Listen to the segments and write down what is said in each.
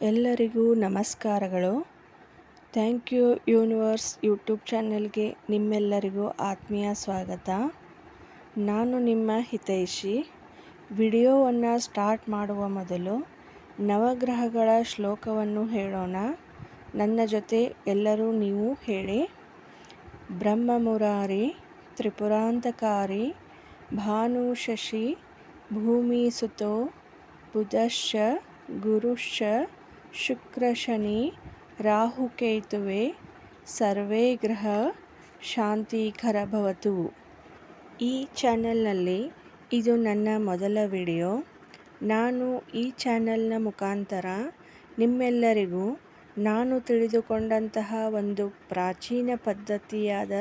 ಎಲ್ಲರಿಗೂ ನಮಸ್ಕಾರಗಳು. Thank you universe YouTube ಚಾನೆಲ್ಗೆ ನಿಮ್ಮೆಲ್ಲರಿಗೂ ಆತ್ಮೀಯ ಸ್ವಾಗತ. ನಾನು ನಿಮ್ಮ ಹಿತೈಷಿ. ವಿಡಿಯೋವನ್ನು ಸ್ಟಾರ್ಟ್ ಮಾಡುವ ಮೊದಲು ನವಗ್ರಹಗಳ ಶ್ಲೋಕವನ್ನು ಹೇಳೋಣ. ನನ್ನ ಜೊತೆ ಎಲ್ಲರೂ ನೀವು ಹೇಳಿ. ಬ್ರಹ್ಮಮುರಾರಿ ತ್ರಿಪುರಾಂತಕಾರಿ ಭಾನು ಶಶಿ ಭೂಮಿಸುತೋ ಬುಧಶ್ಚ ಗುರುಶ್ಚ ಶುಕ್ರ ಶನಿ ರಾಹುಕೇತುವೆ ಸರ್ವೇ ಗ್ರಹ ಶಾಂತಿಕರ ಭವತು. ಈ ಚಾನೆಲ್ನಲ್ಲಿ ಇದು ನನ್ನ ಮೊದಲ ವಿಡಿಯೋ. ನಾನು ಈ ಚಾನೆಲ್ನ ಮುಖಾಂತರ ನಿಮ್ಮೆಲ್ಲರಿಗೂ ನಾನು ತಿಳಿದುಕೊಂಡಂತಹ ಒಂದು ಪ್ರಾಚೀನ ಪದ್ಧತಿಯಾದ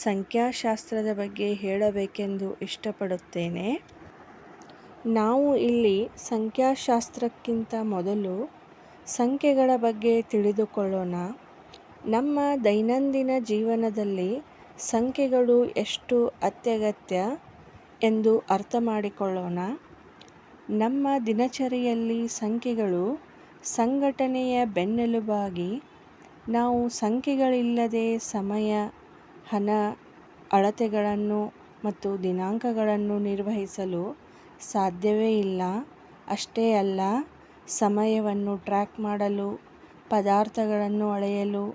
ಸಂಖ್ಯಾಶಾಸ್ತ್ರದ ಬಗ್ಗೆ ಹೇಳಬೇಕೆಂದು ಇಷ್ಟಪಡುತ್ತೇನೆ. ನಾವು ಇಲ್ಲಿ ಸಂಖ್ಯಾಶಾಸ್ತ್ರಕ್ಕಿಂತ ಮೊದಲು ಸಂಖ್ಯೆಗಳ ಬಗ್ಗೆ ತಿಳಿದುಕೊಳ್ಳೋಣ. ನಮ್ಮ ದೈನಂದಿನ ಜೀವನದಲ್ಲಿ ಸಂಖ್ಯೆಗಳು ಎಷ್ಟು ಅತ್ಯಗತ್ಯ ಎಂದು ಅರ್ಥ ಮಾಡಿಕೊಳ್ಳೋಣ. ನಮ್ಮ ದಿನಚರಿಯಲ್ಲಿ ಸಂಖ್ಯೆಗಳು ಸಂಘಟನೆಯ ಬೆನ್ನೆಲುಬಾಗಿ ನಾವು ಸಂಖ್ಯೆಗಳಿಲ್ಲದೆ ಸಮಯ, ಹಣ, ಅಳತೆಗಳನ್ನು ಮತ್ತು ದಿನಾಂಕಗಳನ್ನು ನಿರ್ವಹಿಸಲು ಸಾಧ್ಯವೇ ಇಲ್ಲ. ಅಷ್ಟೇ ಅಲ್ಲ, ಸಮಯವನ್ನು ಟ್ರ್ಯಾಕ್ ಮಾಡಲು, ಪದಾರ್ಥಗಳನ್ನು ಅಳೆಯಲು,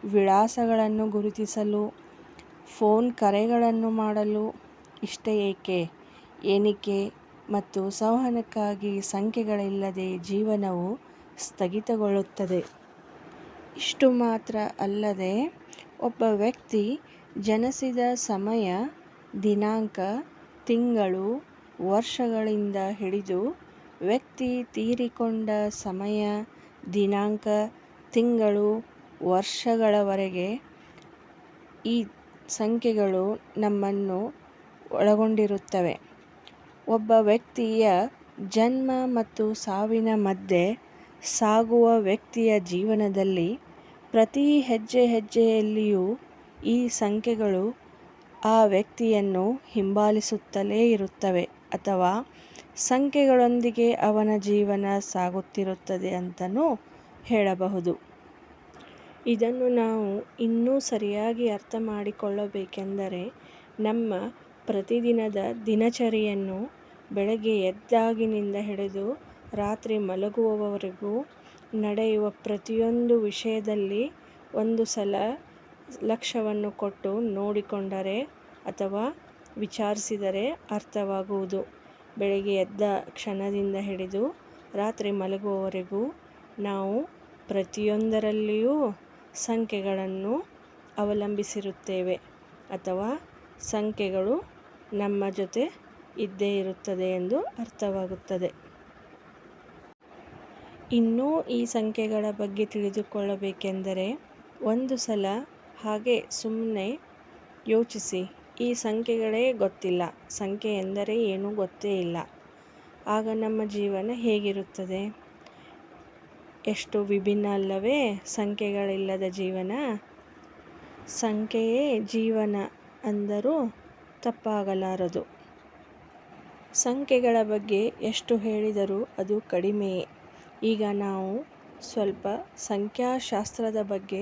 ವಿಳಾಸಗಳನ್ನು ಗುರುತಿಸಲು, ಫೋನ್ ಕರೆಗಳನ್ನು ಮಾಡಲು, ಇಷ್ಟೇ ಏಕೆ, ಎಣಿಕೆ ಮತ್ತು ಸಂವಹನಕ್ಕಾಗಿ ಸಂಖ್ಯೆಗಳಿಲ್ಲದೆ ಜೀವನವು ಸ್ಥಗಿತಗೊಳ್ಳುತ್ತದೆ. ಇಷ್ಟು ಮಾತ್ರ ಅಲ್ಲದೆ, ಒಬ್ಬ ವ್ಯಕ್ತಿ ಜನಿಸಿದ ಸಮಯ, ದಿನಾಂಕ, ತಿಂಗಳು, ವರ್ಷಗಳಿಂದ ಹಿಡಿದು ವ್ಯಕ್ತಿ ತೀರಿಕೊಂಡ ಸಮಯ, ದಿನಾಂಕ, ತಿಂಗಳು, ವರ್ಷಗಳವರೆಗೆ ಈ ಸಂಖ್ಯೆಗಳು ನಮ್ಮನ್ನು ಒಳಗೊಂಡಿರುತ್ತವೆ. ಒಬ್ಬ ವ್ಯಕ್ತಿಯ ಜನ್ಮ ಮತ್ತು ಸಾವಿನ ಮಧ್ಯೆ ಸಾಗುವ ವ್ಯಕ್ತಿಯ ಜೀವನದಲ್ಲಿ ಪ್ರತಿ ಹೆಜ್ಜೆ ಹೆಜ್ಜೆಯಲ್ಲಿಯೂ ಈ ಸಂಖ್ಯೆಗಳು ಆ ವ್ಯಕ್ತಿಯನ್ನು ಹಿಂಬಾಲಿಸುತ್ತಲೇ ಇರುತ್ತವೆ ಅಥವಾ ಸಂಖ್ಯೆಗಳೊಂದಿಗೆ ಅವನ ಜೀವನ ಸಾಗುತ್ತಿರುತ್ತದೆ ಅಂತಲೂ ಹೇಳಬಹುದು. ಇದನ್ನು ನಾವು ಇನ್ನೂ ಸರಿಯಾಗಿ ಅರ್ಥ ಮಾಡಿಕೊಳ್ಳಬೇಕೆಂದರೆ ನಮ್ಮ ಪ್ರತಿದಿನದ ದಿನಚರಿಯನ್ನು ಬೆಳಗ್ಗೆ ಎದ್ದಾಗಿನಿಂದ ಹಿಡಿದು ರಾತ್ರಿ ಮಲಗುವವರೆಗೂ ನಡೆಯುವ ಪ್ರತಿಯೊಂದು ವಿಷಯದಲ್ಲಿ ಒಂದು ಸಲ ಲಕ್ಷ್ಯವನ್ನು ಕೊಟ್ಟು ನೋಡಿಕೊಂಡರೆ ಅಥವಾ ವಿಚಾರಿಸಿದರೆ ಅರ್ಥವಾಗುವುದು. ಬೆಳಗ್ಗೆ ಎದ್ದ ಕ್ಷಣದಿಂದ ಹಿಡಿದು ರಾತ್ರಿ ಮಲಗುವವರೆಗೂ ನಾವು ಪ್ರತಿಯೊಂದರಲ್ಲಿಯೂ ಸಂಖ್ಯೆಗಳನ್ನು ಅವಲಂಬಿಸಿರುತ್ತೇವೆ ಅಥವಾ ಸಂಖ್ಯೆಗಳು ನಮ್ಮ ಜೊತೆ ಇದ್ದೇ ಇರುತ್ತದೆ ಎಂದು ಅರ್ಥವಾಗುತ್ತದೆ. ಇನ್ನೂ ಈ ಸಂಖ್ಯೆಗಳ ಬಗ್ಗೆ ತಿಳಿದುಕೊಳ್ಳಬೇಕೆಂದರೆ ಒಂದು ಸಲ ಹಾಗೆ ಸುಮ್ಮನೆ ಯೋಚಿಸಿ. ಈ ಸಂಖ್ಯೆಗಳೇ ಗೊತ್ತಿಲ್ಲ, ಸಂಖ್ಯೆ ಎಂದರೆ ಏನೂ ಗೊತ್ತೇ ಇಲ್ಲ, ಆಗ ನಮ್ಮ ಜೀವನ ಹೇಗಿರುತ್ತದೆ? ಎಷ್ಟು ವಿಭಿನ್ನ ಅಲ್ಲವೇ ಸಂಖ್ಯೆಗಳಿಲ್ಲದ ಜೀವನ? ಸಂಖ್ಯೆಯೇ ಜೀವನ ಅಂದರೂ ತಪ್ಪಾಗಲಾರದು. ಸಂಖ್ಯೆಗಳ ಬಗ್ಗೆ ಎಷ್ಟು ಹೇಳಿದರೂ ಅದು ಕಡಿಮೆಯೇ. ಈಗ ನಾವು ಸ್ವಲ್ಪ ಸಂಖ್ಯಾಶಾಸ್ತ್ರದ ಬಗ್ಗೆ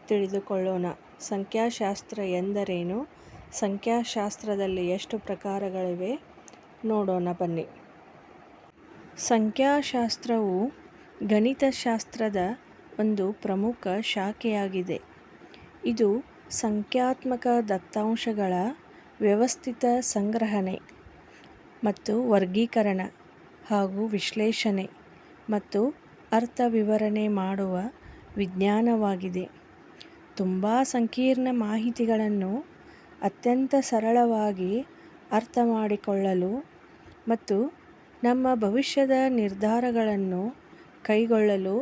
ತಿಳಿದುಕೊಳ್ಳೋಣ. ಸಂಖ್ಯಾಶಾಸ್ತ್ರ ಎಂದರೇನು? ಸಂಖ್ಯಾಶಾಸ್ತ್ರದಲ್ಲಿ ಎಷ್ಟು ಪ್ರಕಾರಗಳಿವೆ ನೋಡೋಣ ಬನ್ನಿ. ಸಂಖ್ಯಾಶಾಸ್ತ್ರವು ಗಣಿತಶಾಸ್ತ್ರದ ಒಂದು ಪ್ರಮುಖ ಶಾಖೆಯಾಗಿದೆ. ಇದು ಸಂಖ್ಯಾತ್ಮಕ ದತ್ತಾಂಶಗಳ ವ್ಯವಸ್ಥಿತ ಸಂಗ್ರಹಣೆ ಮತ್ತು ವರ್ಗೀಕರಣ ಹಾಗೂ ವಿಶ್ಲೇಷಣೆ ಮತ್ತು ಅರ್ಥ ವಿವರಣೆ ಮಾಡುವ ವಿಜ್ಞಾನವಾಗಿದೆ. ತುಂಬ ಸಂಕೀರ್ಣ ಮಾಹಿತಿಗಳನ್ನು ಅತ್ಯಂತ ಸರಳವಾಗಿ ಅರ್ಥ ಮಾಡಿಕೊಳ್ಳಲು ಮತ್ತು ನಮ್ಮ ಭವಿಷ್ಯದ ನಿರ್ಧಾರಗಳನ್ನು ಕೈಗೊಳ್ಳಲು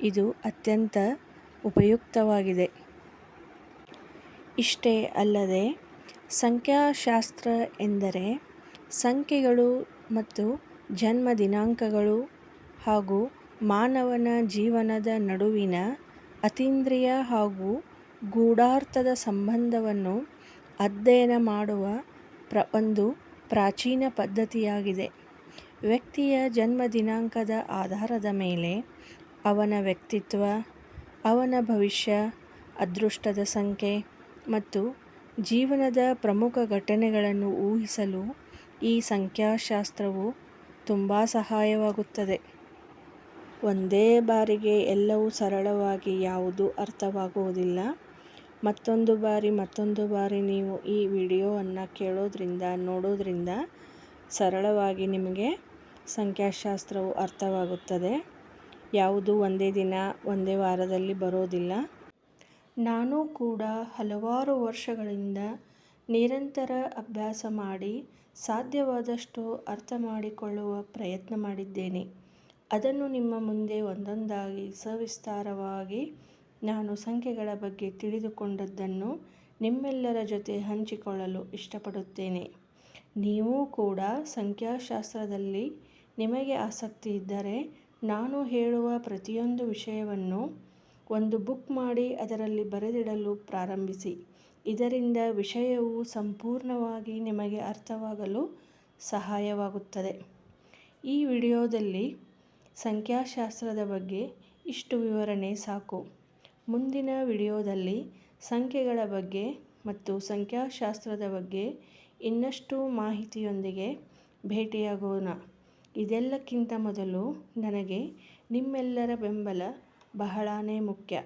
ಇದು ಅತ್ಯಂತ ಉಪಯುಕ್ತವಾಗಿದೆ. ಇಷ್ಟೇ ಅಲ್ಲದೆ, ಸಂಖ್ಯಾಶಾಸ್ತ್ರ ಎಂದರೆ ಸಂಖ್ಯೆಗಳು ಮತ್ತು ಜನ್ಮ ದಿನಾಂಕಗಳು ಹಾಗೂ ಮಾನವನ ಜೀವನದ ನಡುವಿನ ಅತೀಂದ್ರಿಯ ಹಾಗೂ ಗೂಢಾರ್ಥದ ಸಂಬಂಧವನ್ನು ಅಧ್ಯಯನ ಮಾಡುವ ಒಂದು ಪ್ರಾಚೀನ ಪದ್ಧತಿಯಾಗಿದೆ. ವ್ಯಕ್ತಿಯ ಜನ್ಮ ದಿನಾಂಕದ ಆಧಾರದ ಮೇಲೆ ಅವನ ವ್ಯಕ್ತಿತ್ವ, ಅವನ ಭವಿಷ್ಯ, ಅದೃಷ್ಟದ ಸಂಖ್ಯೆ ಮತ್ತು ಜೀವನದ ಪ್ರಮುಖ ಘಟನೆಗಳನ್ನು ಊಹಿಸಲು ಈ ಸಂಖ್ಯಾಶಾಸ್ತ್ರವು ತುಂಬ ಸಹಾಯವಾಗುತ್ತದೆ. ಒಂದೇ ಬಾರಿಗೆ ಎಲ್ಲವೂ ಸರಳವಾಗಿ ಯಾವುದೂ ಅರ್ಥವಾಗುವುದಿಲ್ಲ. ಮತ್ತೊಂದು ಬಾರಿ ನೀವು ಈ ವಿಡಿಯೋವನ್ನು ಕೇಳೋದ್ರಿಂದ ನೋಡೋದ್ರಿಂದ ಸರಳವಾಗಿ ನಿಮಗೆ ಸಂಖ್ಯಾಶಾಸ್ತ್ರವು ಅರ್ಥವಾಗುತ್ತದೆ. ಯಾವುದೂ ಒಂದೇ ದಿನ ಒಂದೇ ವಾರದಲ್ಲಿ ಬರೋದಿಲ್ಲ. ನಾನು ಕೂಡ ಹಲವಾರು ವರ್ಷಗಳಿಂದ ನಿರಂತರ ಅಭ್ಯಾಸ ಮಾಡಿ ಸಾಧ್ಯವಾದಷ್ಟು ಅರ್ಥ ಮಾಡಿಕೊಳ್ಳುವ ಪ್ರಯತ್ನ ಮಾಡಿದ್ದೇನೆ. ಅದನ್ನು ನಿಮ್ಮ ಮುಂದೆ ಒಂದೊಂದಾಗಿ ಸವಿಸ್ತಾರವಾಗಿ ನಾನು ಸಂಖ್ಯೆಗಳ ಬಗ್ಗೆ ತಿಳಿದುಕೊಂಡದ್ದನ್ನು ನಿಮ್ಮೆಲ್ಲರ ಜೊತೆ ಹಂಚಿಕೊಳ್ಳಲು ಇಷ್ಟಪಡುತ್ತೇನೆ. ನೀವೂ ಕೂಡ ಸಂಖ್ಯಾಶಾಸ್ತ್ರದಲ್ಲಿ ನಿಮಗೆ ಆಸಕ್ತಿ ಇದ್ದರೆ ನಾನು ಹೇಳುವ ಪ್ರತಿಯೊಂದು ವಿಷಯವನ್ನು ಒಂದು ಬುಕ್ ಮಾಡಿ ಅದರಲ್ಲಿ ಬರೆದಿಡಲು ಪ್ರಾರಂಭಿಸಿ. ಇದರಿಂದ ವಿಷಯವು ಸಂಪೂರ್ಣವಾಗಿ ನಿಮಗೆ ಅರ್ಥವಾಗಲು ಸಹಾಯವಾಗುತ್ತದೆ. ಈ ವಿಡಿಯೋದಲ್ಲಿ ಸಂಖ್ಯಾಶಾಸ್ತ್ರದ ಬಗ್ಗೆ ಇಷ್ಟು ವಿವರಣೆ ಸಾಕು. ಮುಂದಿನ ವಿಡಿಯೋದಲ್ಲಿ ಸಂಖ್ಯೆಗಳ ಬಗ್ಗೆ ಮತ್ತು ಸಂಖ್ಯಾಶಾಸ್ತ್ರದ ಬಗ್ಗೆ ಇನ್ನಷ್ಟು ಮಾಹಿತಿಯೊಂದಿಗೆ ಭೇಟಿಯಾಗೋಣ. ಇದೆಲ್ಲಕ್ಕಿಂತ ಮೊದಲು ನನಗೆ ನಿಮ್ಮೆಲ್ಲರ ಬೆಂಬಲ ಬಹಳಾನೇ ಮುಖ್ಯ.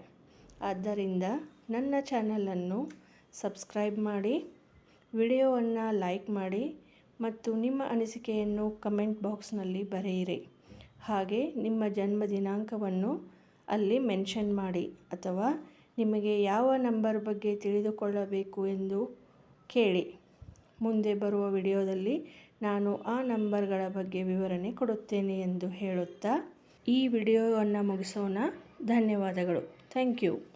ಆದ್ದರಿಂದ ನನ್ನ ಚಾನಲನ್ನು ಸಬ್ಸ್ಕ್ರೈಬ್ ಮಾಡಿ, ವಿಡಿಯೋವನ್ನು ಲೈಕ್ ಮಾಡಿ ಮತ್ತು ನಿಮ್ಮ ಅನಿಸಿಕೆಯನ್ನು ಕಮೆಂಟ್ ಬಾಕ್ಸ್ನಲ್ಲಿ ಬರೆಯಿರಿ. ಹಾಗೆ ನಿಮ್ಮ ಜನ್ಮ ದಿನಾಂಕವನ್ನು ಅಲ್ಲಿ ಮೆನ್ಷನ್ ಮಾಡಿ ಅಥವಾ ನಿಮಗೆ ಯಾವ ನಂಬರ್ ಬಗ್ಗೆ ತಿಳಿದುಕೊಳ್ಳಬೇಕು ಎಂದು ಕೇಳಿ. ಮುಂದೆ ಬರುವ ವಿಡಿಯೋದಲ್ಲಿ ನಾನು ಆ ನಂಬರ್ಗಳ ಬಗ್ಗೆ ವಿವರಣೆ ಕೊಡುತ್ತೇನೆ ಎಂದು ಹೇಳುತ್ತಾ ಈ ವಿಡಿಯೋವನ್ನು ಮುಗಿಸೋಣ. ಧನ್ಯವಾದಗಳು. Thank you.